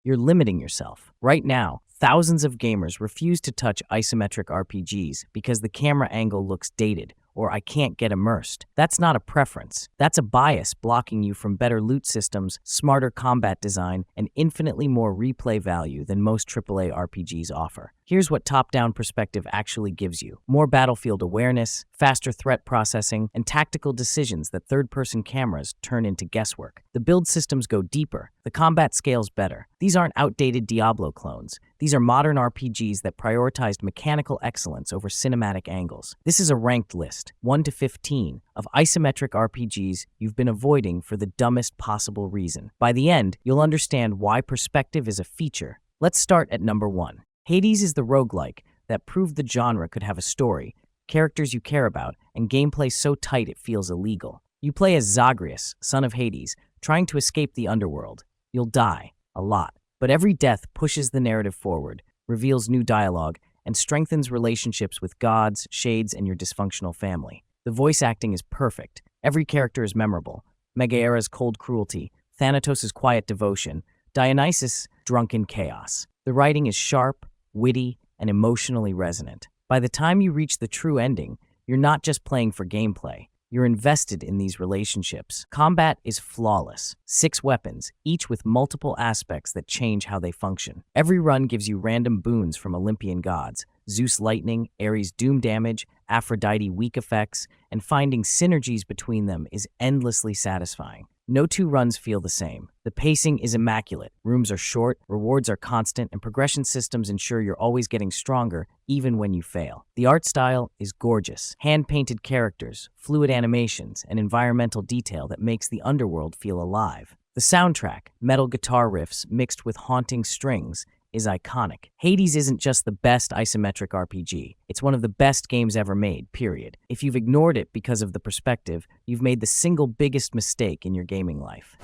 you're limiting yourself. Right now, thousands of gamers refuse to touch isometric RPGs because the camera angle looks dated, or I can't get immersed. That's not a preference. That's a bias blocking you from better loot systems, smarter combat design, and infinitely more replay value than most AAA RPGs offer. Here's what top-down perspective actually gives you. More battlefield awareness, faster threat processing, and tactical decisions that third-person cameras turn into guesswork. The build systems go deeper. The combat scales better. These aren't outdated Diablo clones. These are modern RPGs that prioritized mechanical excellence over cinematic angles. This is a ranked list, 1 to 15, of isometric RPGs you've been avoiding for the dumbest possible reason. By the end, you'll understand why perspective is a feature. Let's start at number 1. Hades is the roguelike that proved the genre could have a story, characters you care about, and gameplay so tight it feels illegal. You play as Zagreus, son of Hades, trying to escape the underworld. You'll die, a lot. But every death pushes the narrative forward, reveals new dialogue, and strengthens relationships with gods, shades, and your dysfunctional family. The voice acting is perfect. Every character is memorable. Megaera's cold cruelty, Thanatos' quiet devotion, Dionysus' drunken chaos. The writing is sharp, witty, and emotionally resonant. By the time you reach the true ending, you're not just playing for gameplay. You're invested in these relationships. Combat is flawless. 6 weapons, each with multiple aspects that change how they function. Every run gives you random boons from Olympian gods, Zeus lightning, Ares doom damage, Aphrodite weak effects, and finding synergies between them is endlessly satisfying. No 2 runs feel the same. The pacing is immaculate. Rooms are short, rewards are constant, and progression systems ensure you're always getting stronger, even when you fail. The art style is gorgeous. Hand-painted characters, fluid animations, and environmental detail that makes the underworld feel alive. The soundtrack, metal guitar riffs mixed with haunting strings, is iconic. Hades isn't just the best isometric RPG. It's one of the best games ever made, period. If you've ignored it because of the perspective, you've made the single biggest mistake in your gaming life.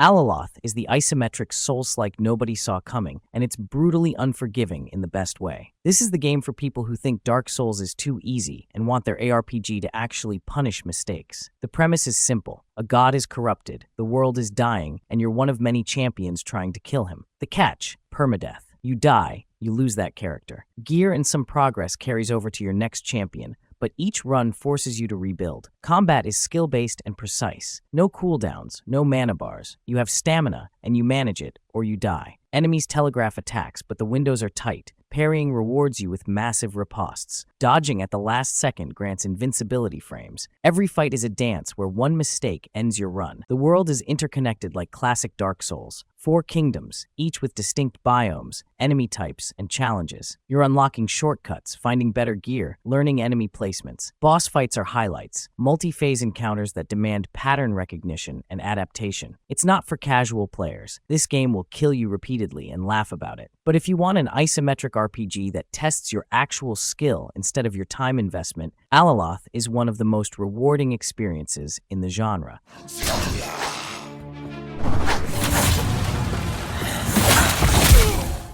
Alaloth is the isometric Souls-like nobody saw coming, and it's brutally unforgiving in the best way. This is the game for people who think Dark Souls is too easy and want their ARPG to actually punish mistakes. The premise is simple. A god is corrupted, the world is dying, and you're one of many champions trying to kill him. The catch, permadeath. You die, you lose that character. Gear and some progress carries over to your next champion, but each run forces you to rebuild. Combat is skill-based and precise. No cooldowns, no mana bars. You have stamina, and you manage it, or you die. Enemies telegraph attacks, but the windows are tight. Parrying rewards you with massive ripostes. Dodging at the last second grants invincibility frames. Every fight is a dance where one mistake ends your run. The world is interconnected like classic Dark Souls. 4 kingdoms, each with distinct biomes, enemy types, and challenges. You're unlocking shortcuts, finding better gear, learning enemy placements. Boss fights are highlights, multi-phase encounters that demand pattern recognition and adaptation. It's not for casual players. This game will kill you repeatedly and laugh about it. But if you want an isometric RPG that tests your actual skill instead of your time investment, Alaloth is one of the most rewarding experiences in the genre.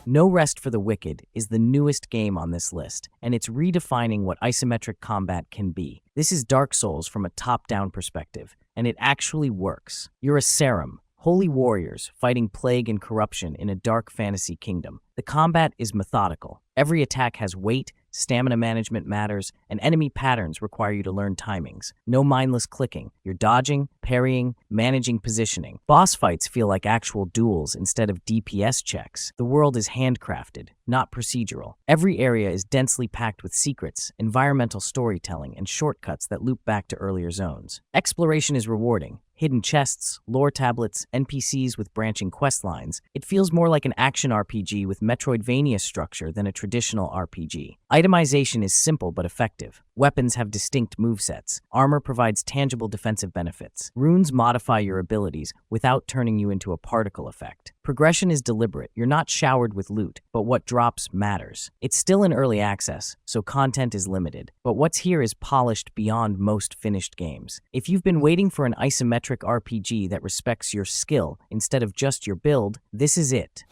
No Rest for the Wicked is the newest game on this list, and it's redefining what isometric combat can be. This is Dark Souls from a top-down perspective, and it actually works. You're a Serum, holy warriors fighting plague and corruption in a dark fantasy kingdom. The combat is methodical. Every attack has weight, stamina management matters, and enemy patterns require you to learn timings. No mindless clicking. You're dodging, parrying, managing positioning. Boss fights feel like actual duels instead of DPS checks. The world is handcrafted, not procedural. Every area is densely packed with secrets, environmental storytelling, and shortcuts that loop back to earlier zones. Exploration is rewarding. Hidden chests, lore tablets, NPCs with branching quest lines. It feels more like an action RPG with Metroidvania structure than a traditional RPG. Itemization is simple but effective. Weapons have distinct movesets. Armor provides tangible defensive benefits. Runes modify your abilities without turning you into a particle effect. Progression is deliberate. You're not showered with loot, but what drops matters. It's still in early access, so content is limited, but what's here is polished beyond most finished games. If you've been waiting for an isometric RPG that respects your skill instead of just your build, this is it.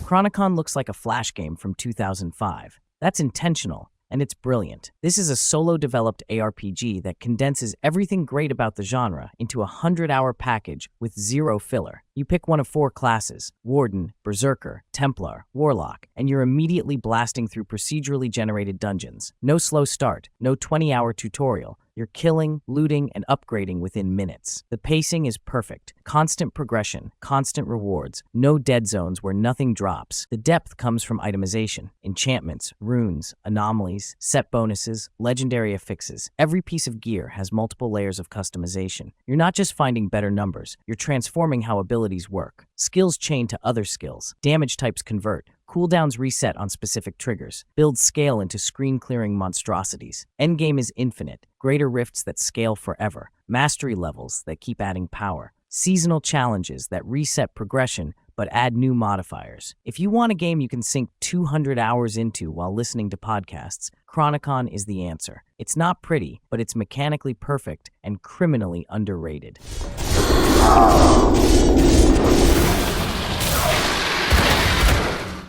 Chronicon looks like a Flash game from 2005. That's intentional. and it's brilliant. This is a solo-developed ARPG that condenses everything great about the genre into a 100-hour package with zero filler. You pick one of 4 classes, Warden, Berserker, Templar, Warlock, and you're immediately blasting through procedurally generated dungeons. No slow start, no 20-hour tutorial. You're killing, looting, and upgrading within minutes. The pacing is perfect. Constant progression, constant rewards, no dead zones where nothing drops. The depth comes from itemization, enchantments, runes, anomalies, set bonuses, legendary affixes. Every piece of gear has multiple layers of customization. You're not just finding better numbers, you're transforming how abilities work. Skills chain to other skills. Damage types convert. Cooldowns reset on specific triggers. Builds scale into screen-clearing monstrosities. Endgame is infinite. Greater rifts that scale forever. Mastery levels that keep adding power. Seasonal challenges that reset progression but add new modifiers. If you want a game you can sink 200 hours into while listening to podcasts, Chronicon is the answer. It's not pretty, but it's mechanically perfect and criminally underrated.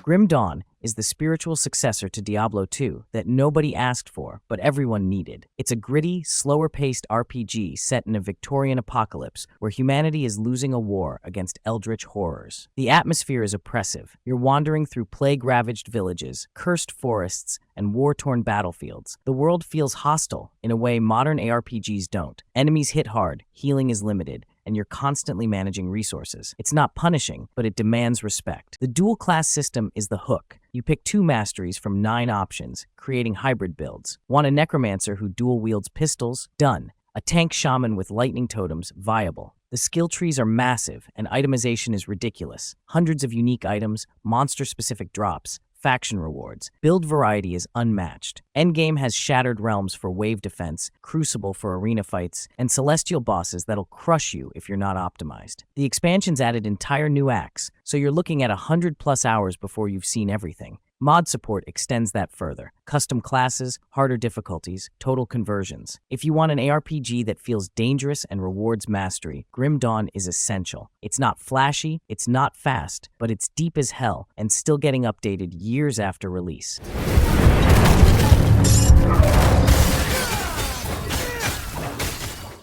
Grim Dawn is the spiritual successor to Diablo II that nobody asked for, but everyone needed. It's a gritty, slower-paced RPG set in a Victorian apocalypse where humanity is losing a war against eldritch horrors. The atmosphere is oppressive. You're wandering through plague-ravaged villages, cursed forests, and war-torn battlefields. The world feels hostile in a way modern ARPGs don't. Enemies hit hard, healing is limited, and you're constantly managing resources. It's not punishing, but it demands respect. The dual-class system is the hook. You pick 2 masteries from 9 options, creating hybrid builds. Want a necromancer who dual-wields pistols? Done. A tank shaman with lightning totems? Viable. The skill trees are massive, and itemization is ridiculous. Hundreds of unique items, monster-specific drops, faction rewards. Build variety is unmatched. Endgame has Shattered Realms for wave defense, Crucible for arena fights, and celestial bosses that'll crush you if you're not optimized. The expansions added entire new acts, so you're looking at 100+ hours before you've seen everything. Mod support extends that further. Custom classes, harder difficulties, total conversions. If you want an ARPG that feels dangerous and rewards mastery, Grim Dawn is essential. It's not flashy, it's not fast, but it's deep as hell and still getting updated years after release.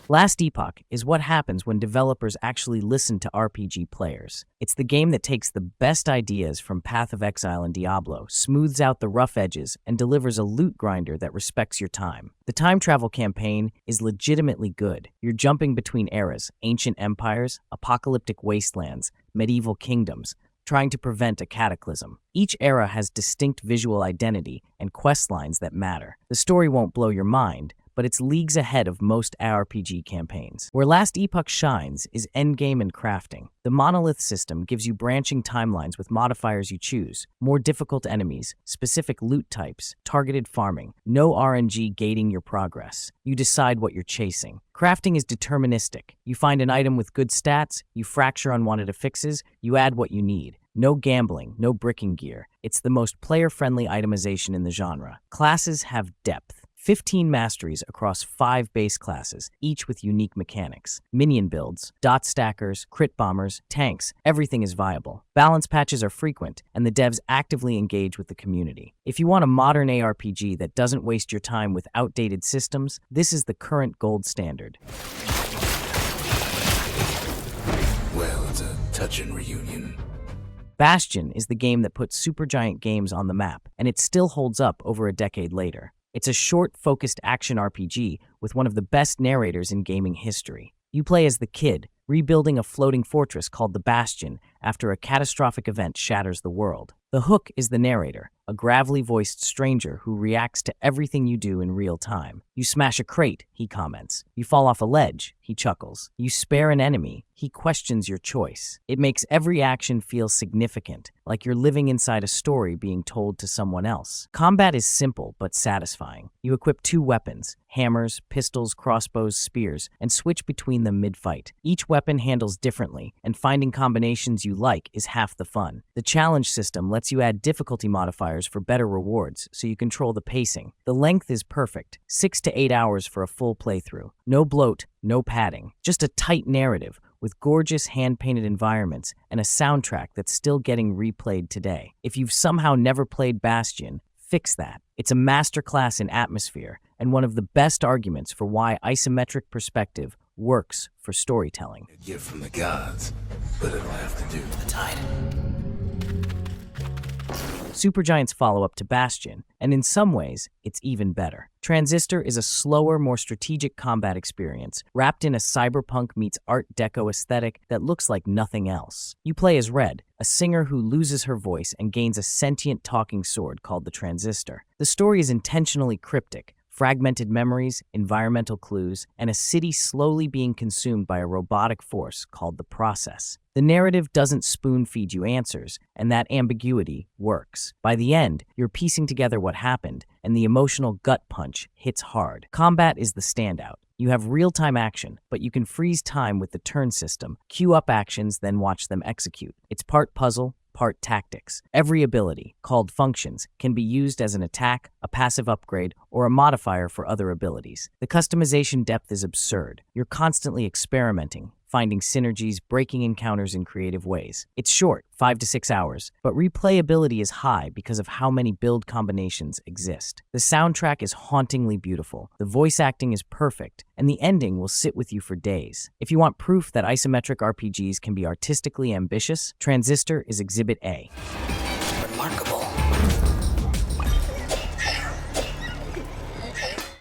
Last Epoch is what happens when developers actually listen to RPG players. It's the game that takes the best ideas from Path of Exile and Diablo, smooths out the rough edges, and delivers a loot grinder that respects your time. The time travel campaign is legitimately good. You're jumping between eras, ancient empires, apocalyptic wastelands, medieval kingdoms, trying to prevent a cataclysm. Each era has distinct visual identity and quest lines that matter. The story won't blow your mind, but it's leagues ahead of most ARPG campaigns. Where Last Epoch shines is endgame and crafting. The monolith system gives you branching timelines with modifiers you choose, more difficult enemies, specific loot types, targeted farming, no RNG gating your progress. You decide what you're chasing. Crafting is deterministic. You find an item with good stats, you fracture unwanted affixes, you add what you need. No gambling, no bricking gear. It's the most player-friendly itemization in the genre. Classes have depth. 15 masteries across 5 base classes, each with unique mechanics. Minion builds, dot stackers, crit bombers, tanks, everything is viable. Balance patches are frequent, and the devs actively engage with the community. If you want a modern ARPG that doesn't waste your time with outdated systems, this is the current gold standard. Well, it's a touching reunion. Bastion is the game that put Supergiant Games on the map, and it still holds up over a decade later. It's a short, focused action RPG with one of the best narrators in gaming history. You play as the Kid, rebuilding a floating fortress called the Bastion after a catastrophic event shatters the world. The Hook is the narrator, a gravelly-voiced stranger who reacts to everything you do in real time. You smash a crate, he comments. You fall off a ledge, he chuckles. You spare an enemy, he questions your choice. It makes every action feel significant, like you're living inside a story being told to someone else. Combat is simple but satisfying. You equip 2 weapons, hammers, pistols, crossbows, spears, and switch between them mid-fight. Each weapon handles differently, and finding combinations you like is half the fun. The challenge system lets you add difficulty modifiers for better rewards, so you control the pacing. The length is perfect, 6 to 8 hours for a full playthrough. No bloat, no padding, just a tight narrative with gorgeous hand-painted environments and a soundtrack that's still getting replayed today. If you've somehow never played Bastion, Fix that. It's a masterclass in atmosphere and one of the best arguments for why isometric perspective works for storytelling. A gift from the gods, but it'll have to do. The tide. Supergiant's follow-up to Bastion, and in some ways, it's even better. Transistor is a slower, more strategic combat experience, wrapped in a cyberpunk meets Art Deco aesthetic that looks like nothing else. You play as Red, a singer who loses her voice and gains a sentient talking sword called the Transistor. The story is intentionally cryptic. Fragmented memories, environmental clues, and a city slowly being consumed by a robotic force called the Process. The narrative doesn't spoon-feed you answers, and that ambiguity works. By the end, you're piecing together what happened, and the emotional gut punch hits hard. Combat is the standout. You have real-time action, but you can freeze time with the turn system, queue up actions, then watch them execute. It's part puzzle, part tactics. Every ability, called functions, can be used as an attack, a passive upgrade, or a modifier for other abilities. The customization depth is absurd. You're constantly experimenting, finding synergies, breaking encounters in creative ways. It's short, 5 to 6 hours, but replayability is high because of how many build combinations exist. The soundtrack is hauntingly beautiful, the voice acting is perfect, and the ending will sit with you for days. If you want proof that isometric RPGs can be artistically ambitious, Transistor is Exhibit A. Remarkable.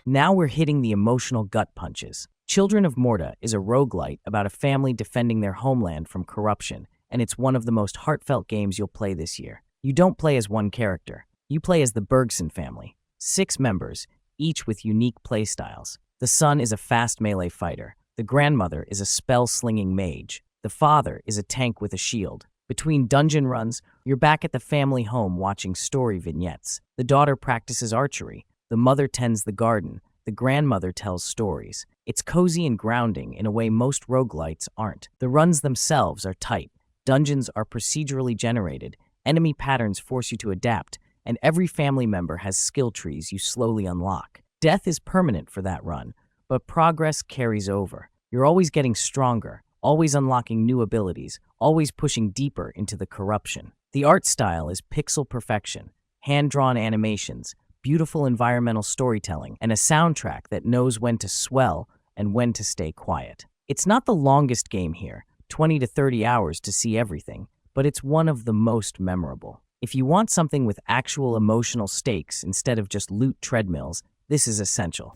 Now we're hitting the emotional gut punches. Children of Morta is a roguelite about a family defending their homeland from corruption, and it's one of the most heartfelt games you'll play this year. You don't play as one character. You play as the Bergson family. 6 members, each with unique playstyles. The son is a fast melee fighter. The grandmother is a spell-slinging mage. The father is a tank with a shield. Between dungeon runs, you're back at the family home watching story vignettes. The daughter practices archery. The mother tends the garden. The grandmother tells stories. It's cozy and grounding in a way most roguelites aren't. The runs themselves are tight. Dungeons are procedurally generated. Enemy patterns force you to adapt, and every family member has skill trees you slowly unlock. Death is permanent for that run, but progress carries over. You're always getting stronger, always unlocking new abilities, always pushing deeper into the corruption. The art style is pixel perfection, hand-drawn animations, beautiful environmental storytelling, and a soundtrack that knows when to swell and when to stay quiet. It's not the longest game here, 20 to 30 hours to see everything, but it's one of the most memorable. If you want something with actual emotional stakes instead of just loot treadmills, this is essential.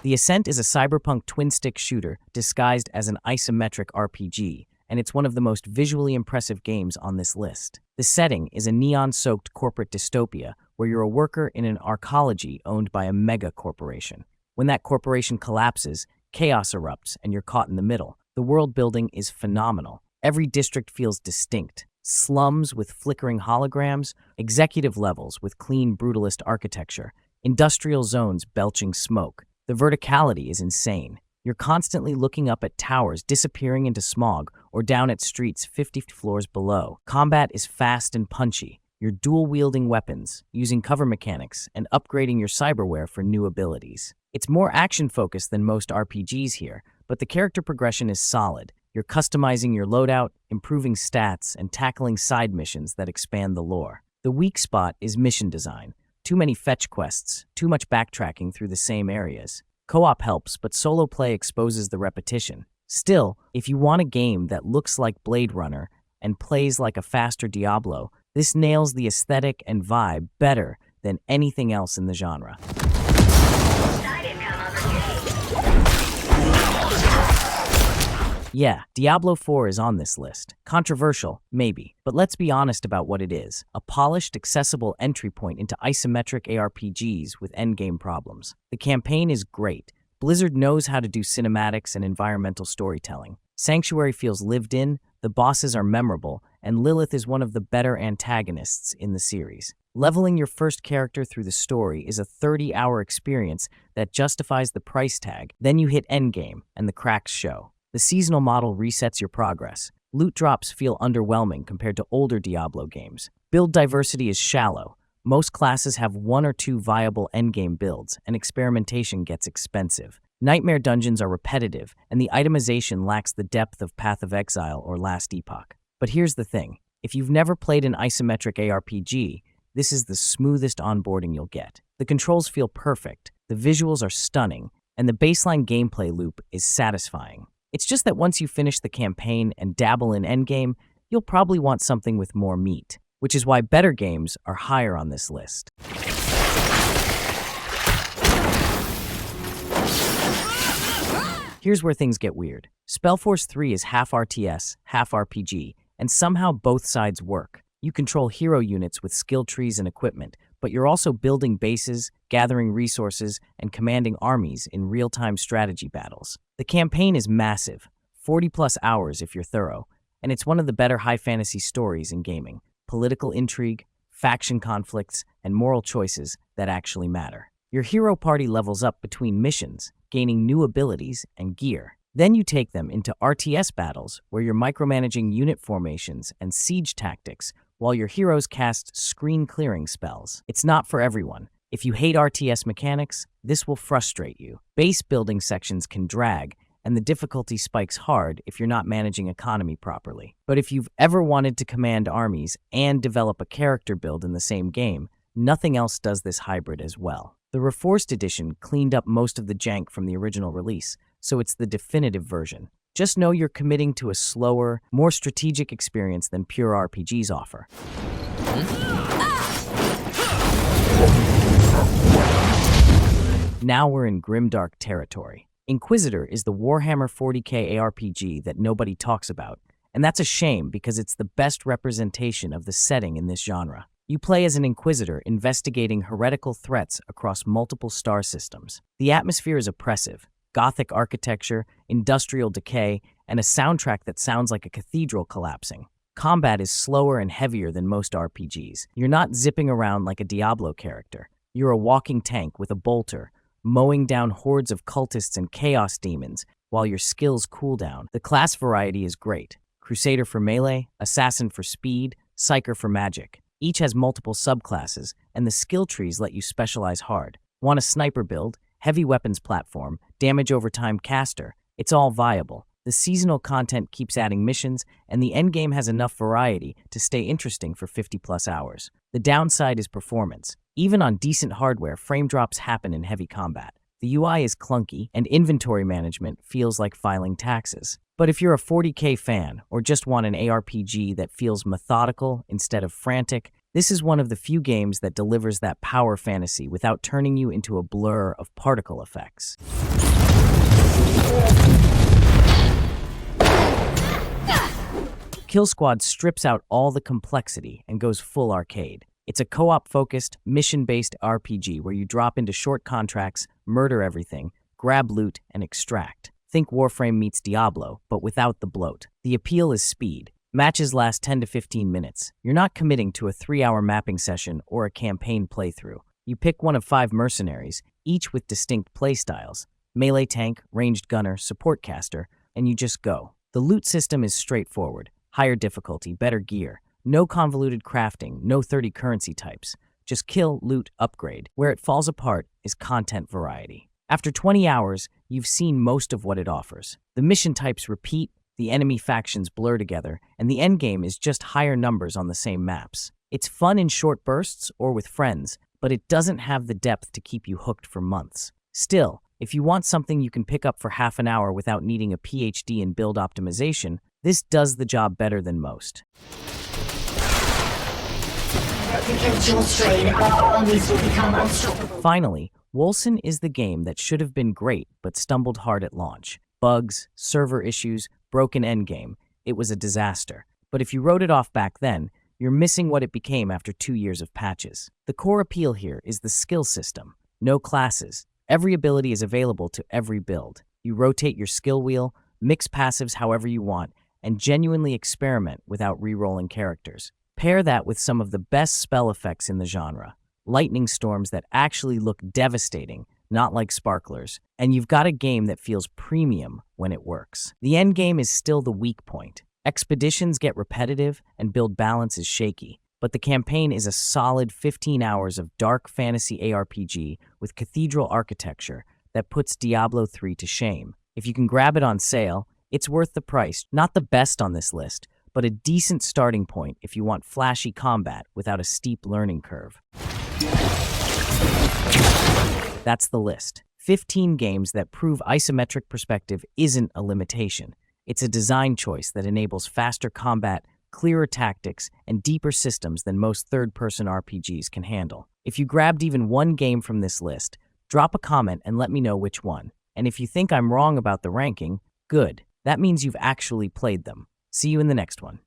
The Ascent is a cyberpunk twin-stick shooter disguised as an isometric RPG, and it's one of the most visually impressive games on this list. The setting is a neon-soaked corporate dystopia where you're a worker in an arcology owned by a mega corporation. When that corporation collapses, chaos erupts and you're caught in the middle. The world building is phenomenal. Every district feels distinct. Slums with flickering holograms, executive levels with clean brutalist architecture, industrial zones belching smoke. The verticality is insane. You're constantly looking up at towers disappearing into smog or down at streets 50 floors below. Combat is fast and punchy. You're dual-wielding weapons, using cover mechanics, and upgrading your cyberware for new abilities. It's more action-focused than most RPGs here, but the character progression is solid. You're customizing your loadout, improving stats, and tackling side missions that expand the lore. The weak spot is mission design. Too many fetch quests, too much backtracking through the same areas. Co-op helps, but solo play exposes the repetition. Still, if you want a game that looks like Blade Runner and plays like a faster Diablo, this nails the aesthetic and vibe better than anything else in the genre. Yeah, Diablo IV is on this list. Controversial, maybe, but let's be honest about what it is. A polished, accessible entry point into isometric ARPGs with endgame problems. The campaign is great. Blizzard knows how to do cinematics and environmental storytelling. Sanctuary feels lived in, the bosses are memorable, and Lilith is one of the better antagonists in the series. Leveling your first character through the story is a 30-hour experience that justifies the price tag. Then you hit endgame, and the cracks show. The seasonal model resets your progress. Loot drops feel underwhelming compared to older Diablo games. Build diversity is shallow. Most classes have 1 or 2 viable endgame builds, and experimentation gets expensive. Nightmare dungeons are repetitive, and the itemization lacks the depth of Path of Exile or Last Epoch. But here's the thing. If you've never played an isometric ARPG, this is the smoothest onboarding you'll get. The controls feel perfect, the visuals are stunning, and the baseline gameplay loop is satisfying. It's just that once you finish the campaign and dabble in endgame, you'll probably want something with more meat, which is why better games are higher on this list. Here's where things get weird. SpellForce 3 is half RTS, half RPG, and somehow both sides work. You control hero units with skill trees and equipment, but you're also building bases, gathering resources, and commanding armies in real-time strategy battles. The campaign is massive, 40+ hours if you're thorough, and it's one of the better high fantasy stories in gaming. Political intrigue, faction conflicts, and moral choices that actually matter. Your hero party levels up between missions, gaining new abilities and gear. Then you take them into RTS battles, where you're micromanaging unit formations and siege tactics, while your heroes cast screen-clearing spells. It's not for everyone. If you hate RTS mechanics, this will frustrate you. Base building sections can drag, and the difficulty spikes hard if you're not managing economy properly. But if you've ever wanted to command armies and develop a character build in the same game, nothing else does this hybrid as well. The Reforced edition cleaned up most of the jank from the original release, so it's the definitive version. Just know you're committing to a slower, more strategic experience than pure RPGs offer. Now we're in grimdark territory. Inquisitor is the Warhammer 40k ARPG that nobody talks about, and that's a shame because it's the best representation of the setting in this genre. You play as an Inquisitor investigating heretical threats across multiple star systems. The atmosphere is oppressive. Gothic architecture, industrial decay, and a soundtrack that sounds like a cathedral collapsing. Combat is slower and heavier than most RPGs. You're not zipping around like a Diablo character. You're a walking tank with a bolter, mowing down hordes of cultists and chaos demons while your skills cool down. The class variety is great. Crusader for melee, Assassin for speed, Psyker for magic. Each has multiple subclasses, and the skill trees let you specialize hard. Want a sniper build, heavy weapons platform, damage over time caster? It's all viable. The seasonal content keeps adding missions, and the endgame has enough variety to stay interesting for 50+ hours. The downside is performance. Even on decent hardware, frame drops happen in heavy combat. The UI is clunky, and inventory management feels like filing taxes. But if you're a 40k fan, or just want an ARPG that feels methodical instead of frantic, this is one of the few games that delivers that power fantasy without turning you into a blur of particle effects. Killsquad strips out all the complexity and goes full arcade. It's a co-op-focused, mission-based RPG where you drop into short contracts, murder everything, grab loot, and extract. Think Warframe meets Diablo, but without the bloat. The appeal is speed. Matches last 10 to 15 minutes. You're not committing to a 3-hour mapping session or a campaign playthrough. You pick one of 5 mercenaries, each with distinct playstyles. Melee tank, ranged gunner, support caster, and you just go. The loot system is straightforward. Higher difficulty, better gear. No convoluted crafting, no 30 currency types. Just kill, loot, upgrade. Where it falls apart is content variety. After 20 hours, you've seen most of what it offers. The mission types repeat, the enemy factions blur together, and the endgame is just higher numbers on the same maps. It's fun in short bursts or with friends, but it doesn't have the depth to keep you hooked for months. Still, if you want something you can pick up for half an hour without needing a PhD in build optimization, this does the job better than most. Finally, Wolcen is the game that should have been great but stumbled hard at launch. Bugs, server issues, broken endgame. It was a disaster. But if you wrote it off back then, you're missing what it became after 2 years of patches. The core appeal here is the skill system. No classes. Every ability is available to every build. You rotate your skill wheel, mix passives however you want, and genuinely experiment without re-rolling characters. Pair that with some of the best spell effects in the genre. Lightning storms that actually look devastating, not like sparklers, and you've got a game that feels premium when it works. The endgame is still the weak point. Expeditions get repetitive and build balance is shaky, but the campaign is a solid 15 hours of dark fantasy ARPG with cathedral architecture that puts Diablo III to shame. If you can grab it on sale, it's worth the price. Not the best on this list, but a decent starting point if you want flashy combat without a steep learning curve. That's the list. 15 games that prove isometric perspective isn't a limitation. It's a design choice that enables faster combat, clearer tactics, and deeper systems than most third-person RPGs can handle. If you grabbed even one game from this list, drop a comment and let me know which one. And if you think I'm wrong about the ranking, good. That means you've actually played them. See you in the next one.